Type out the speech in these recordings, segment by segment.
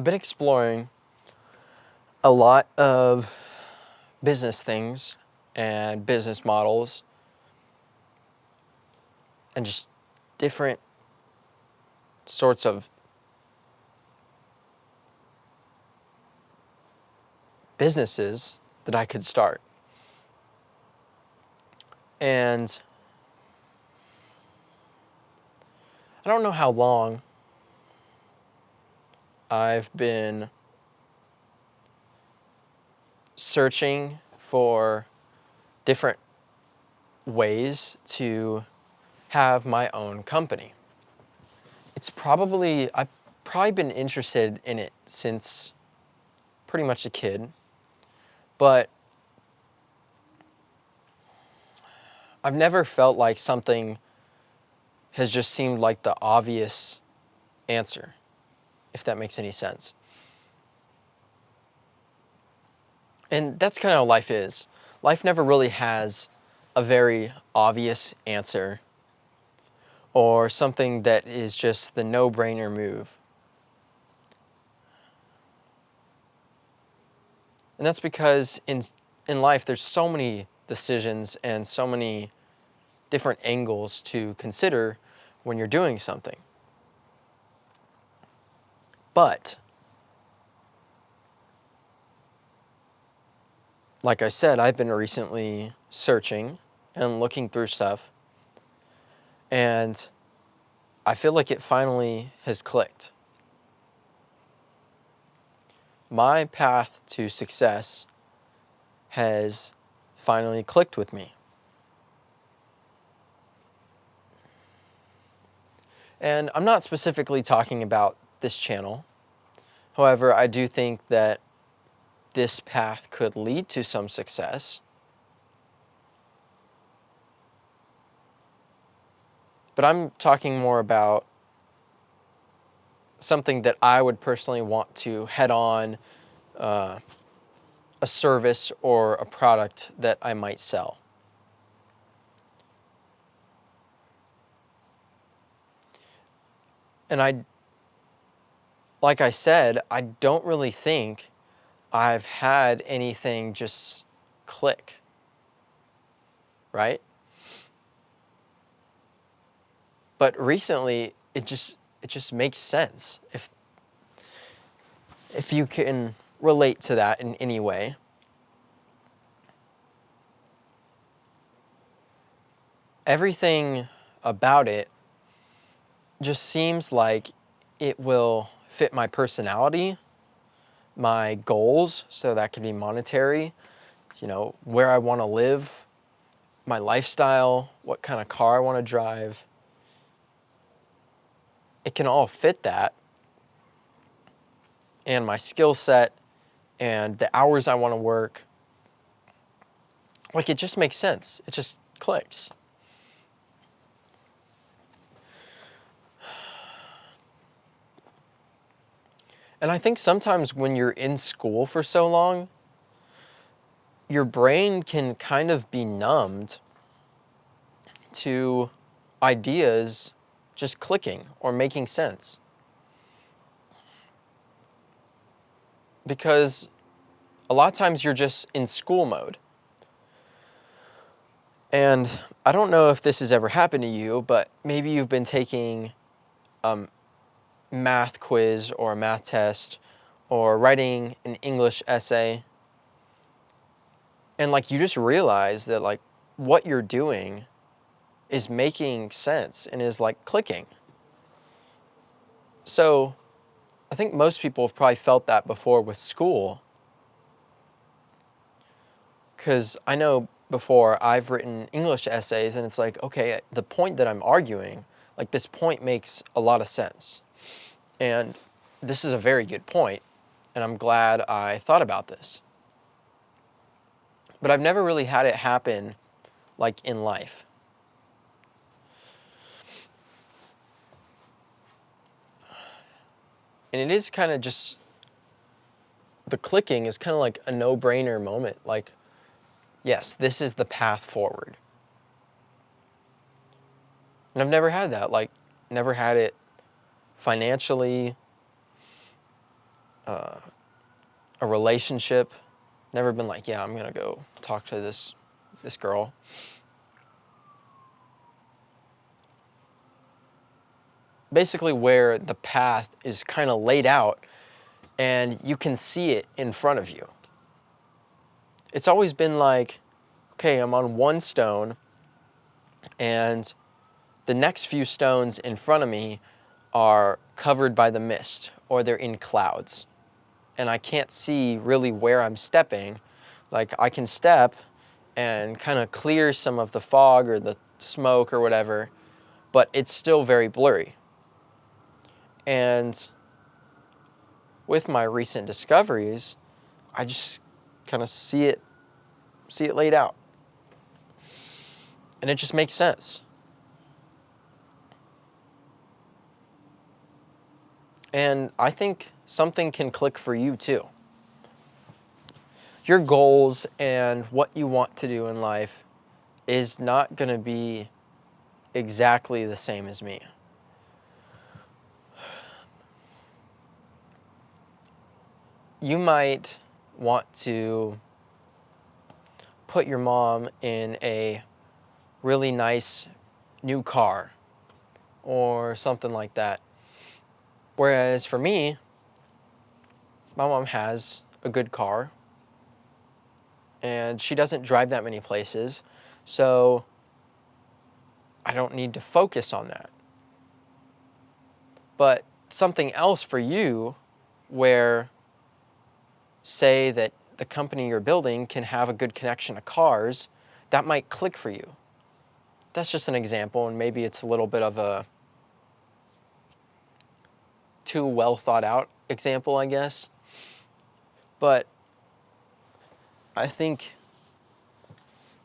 I've been exploring a lot of business things and business models and just different sorts of businesses that I could start. And I don't know how long I've been searching for different ways to have my own company. I've probably been interested in it since pretty much a kid, but I've never felt like something has just seemed like the obvious answer, if that makes any sense. And that's kind of how life is. Life never really has a very obvious answer or something that is just the no-brainer move. And that's because in life there's so many decisions and so many different angles to consider when you're doing something. But like I said, I've been recently searching and looking through stuff, and I feel like it finally has clicked. My path to success has finally clicked with me. And I'm not specifically talking about this channel. However, I do think that this path could lead to some success. But I'm talking more about something that I would personally want to head on, a service or a product that I might sell. And like I said, I don't really think I've had anything just click, right? But recently, it just makes sense if you can relate to that in any way. Everything about it just seems like it will fit my personality, my goals, so that could be monetary, where I want to live, my lifestyle, what kind of car I want to drive. It can all fit that, and my skill set and the hours I want to work. Like, it just makes sense. It just clicks. And I think sometimes when you're in school for so long, your brain can kind of be numbed to ideas just clicking or making sense. Because a lot of times you're just in school mode. And I don't know if this has ever happened to you, but maybe you've been taking a math quiz or a math test or writing an English essay, and you just realize that what you're doing is making sense and is clicking. So I think most people have probably felt that before with school, because I know before I've written English essays and it's okay, the point that I'm arguing, this point makes a lot of sense. And this is a very good point, and I'm glad I thought about this. But I've never really had it happen in life. And it is kind of just, the clicking is kind of a no-brainer moment. Yes, this is the path forward. And I've never had that. Never had it financially a relationship. Never been like, yeah, I'm gonna go talk to this girl. Basically where the path is kind of laid out and you can see it in front of you. It's always been like, okay, I'm on one stone and the next few stones in front of me are covered by the mist or they're in clouds. And I can't see really where I'm stepping. Like I can step and kind of clear some of the fog or the smoke or whatever, but it's still very blurry. And with my recent discoveries, I just kind of see it laid out. And it just makes sense. And I think something can click for you too. Your goals and what you want to do in life is not going to be exactly the same as me. You might want to put your mom in a really nice new car or something like that. Whereas for me, my mom has a good car and she doesn't drive that many places, so I don't need to focus on that. But something else for you where, say that the company you're building can have a good connection to cars, that might click for you. That's just an example, and maybe it's a little bit of a too well thought out example, I guess. But I think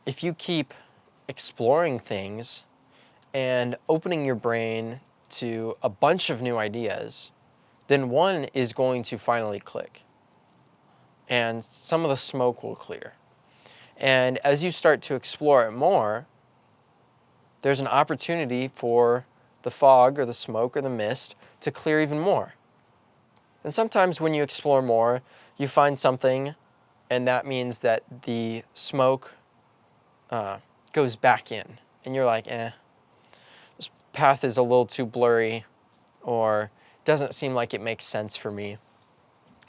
if you keep exploring things and opening your brain to a bunch of new ideas, then one is going to finally click. And some of the smoke will clear. And as you start to explore it more, there's an opportunity for the fog or the smoke or the mist to clear even more. And sometimes when you explore more, you find something, and that means that the smoke goes back in. And you're like, this path is a little too blurry, or doesn't seem like it makes sense for me.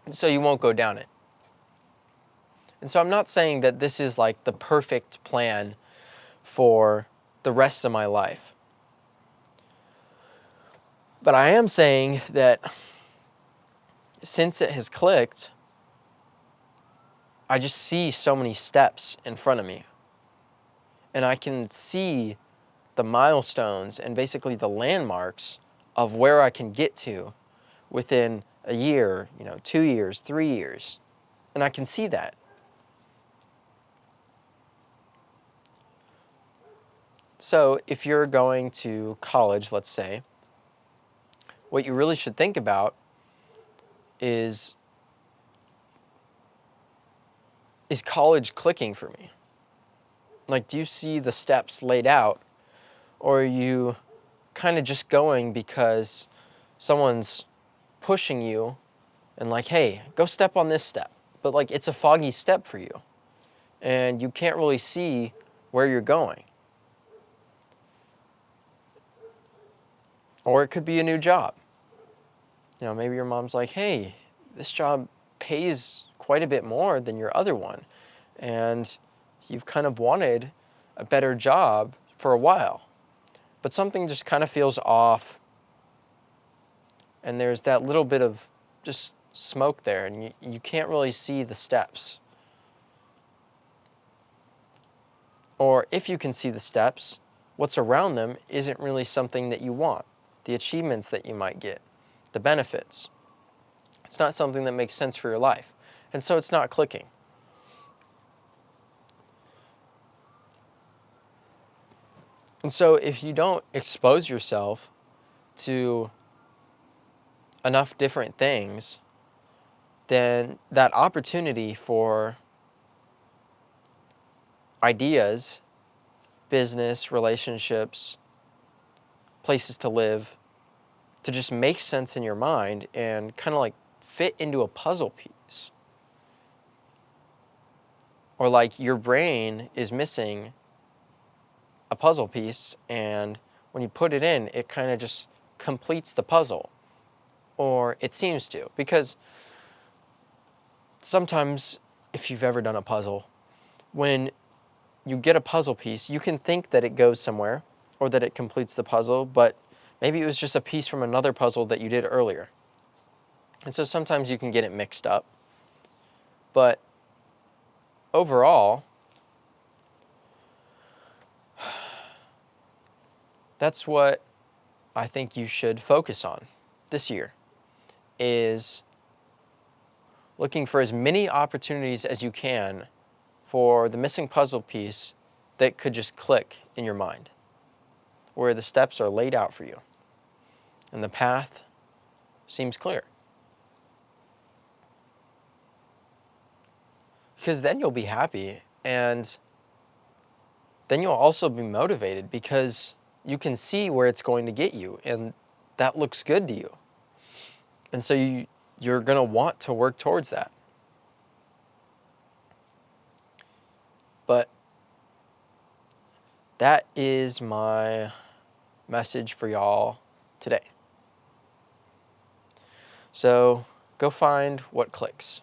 And so you won't go down it. And so I'm not saying that this is like the perfect plan for the rest of my life. But I am saying that since it has clicked, I just see so many steps in front of me. And I can see the milestones and basically the landmarks of where I can get to within a year, 2 years, 3 years. And I can see that. So if you're going to college, let's say, what you really should think about is college clicking for me? Like, do you see the steps laid out? Or are you kind of just going because someone's pushing you and like, hey, go step on this step. But like, it's a foggy step for you. And you can't really see where you're going. Or it could be a new job. Maybe your mom's like, hey, this job pays quite a bit more than your other one. And you've kind of wanted a better job for a while. But something just kind of feels off. And there's that little bit of just smoke there, and you can't really see the steps. Or if you can see the steps, what's around them isn't really something that you want. The achievements that you might get, the benefits. It's not something that makes sense for your life. And so it's not clicking. And so if you don't expose yourself to enough different things, then that opportunity for ideas, business, relationships, places to live, to just make sense in your mind and kind of like fit into a puzzle piece. Or like your brain is missing a puzzle piece, and when you put it in, it kind of just completes the puzzle. Or it seems to. Because sometimes, if you've ever done a puzzle, when you get a puzzle piece, you can think that it goes somewhere or that it completes the puzzle, but maybe it was just a piece from another puzzle that you did earlier. And so sometimes you can get it mixed up. But overall, that's what I think you should focus on this year, is looking for as many opportunities as you can for the missing puzzle piece that could just click in your mind, where the steps are laid out for you and the path seems clear. Because then you'll be happy, and then you'll also be motivated because you can see where it's going to get you, and that looks good to you. And so you're going to want to work towards that. But that is my message for y'all today. So go find what clicks.